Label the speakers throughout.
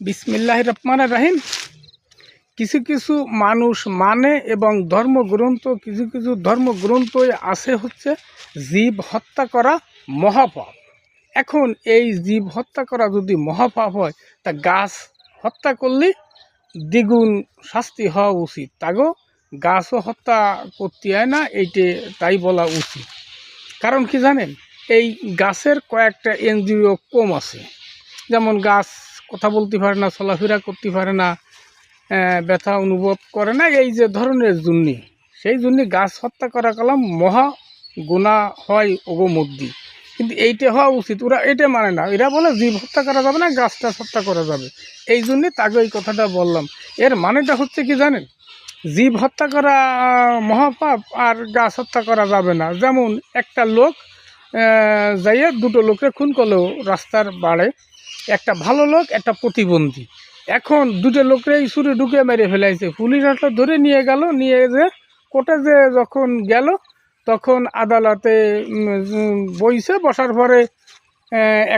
Speaker 1: বিসমিল্লাহির রহমানির রহিম। কিছু কিছু মানুষ মানে এবং ধর্মগ্রন্থ কিছু ধর্মগ্রন্থই আছে হচ্ছে জীব হত্যা করা মহাপাপ। এখন এই জীব হত্যা করা যদি মহাপাপ হয়, তা গাছ হত্যা করলে দ্বিগুণ শাস্তি হওয়া উচিত। তাগো গাছও হত্যা করতে হয় না, এইটে তাই বলা উচিত। কারণ কি জানেন, এই গাছের কয়েকটা এনজিও কম আছে। যেমন গাছ কথা বলতে পারে না, চলাফেরা করতে পারে না, ব্যথা অনুভব করে না, এই যে ধরনের জন্য, সেই জন্য গাছ হত্যা করা কালাম মহা গুনাহ হয় ওগো মধ্যে। কিন্তু এইটা হওয়া উচিত, ওরা এটা মানে না, এরা বলে জীব হত্যা করা যাবে না, গাছটা হত্যা করা যাবে। এই জন্যে তাকে এই কথাটা বললাম। এর মানেটা হচ্ছে কি জানেন, জীব হত্যা করা মহাপাপ আর গাছ হত্যা করা যাবে না। যেমন একটা লোক যাইয়া দুটো লোককে খুন করলো রাস্তার বাড়ে, একটা ভালো লোক একটা প্রতিবন্ধী। এখন দুটো লোকরাই ছুরি ঢুকে মেরে ফেলাইছে। পুলিশ আসলে ধরে নিয়ে গেল, নিয়ে যে কোর্টে যে যখন গেল, তখন আদালতে বইছে। বসার পরে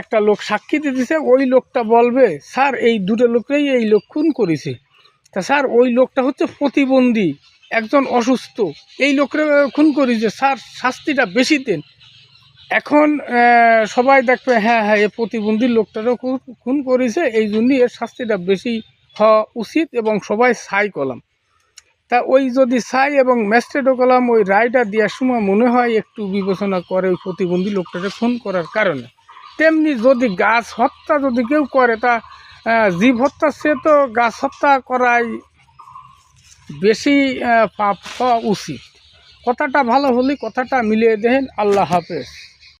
Speaker 1: একটা লোক সাক্ষী দিতেছে। ওই লোকটা বলবে, স্যার এই দুটো লোকরাই এই লোক খুন করেছে। তা স্যার ওই লোকটা হচ্ছে প্রতিবন্ধী, একজন অসুস্থ, এই লোকরা খুন করেছে, স্যার শাস্তিটা বেশি দেন। এখন সবাই দেখবে হ্যাঁ হ্যাঁ এ প্রতিবন্ধী লোকটারও খুন করেছে, এই জন্যই এর শাস্তিটা বেশি হওয়া উচিত, এবং সবাই সাই কলাম। তা ওই যদি সাই এবং ম্যাজিস্ট্রেটও কলাম, ওই রায়টা দেওয়ার সময় মনে হয় একটু বিবেচনা করে ওই প্রতিবন্ধী লোকটাকে খুন করার কারণে। তেমনি যদি গাছ হত্যা যদি কেউ করে, তা জীব হত্যা সে তো গাছ হত্যা করাই বেশি পাপ হওয়া উচিত। কথাটা ভালো হলে কথাটা মিলিয়ে দেখেন। আল্লাহ হাফেজ।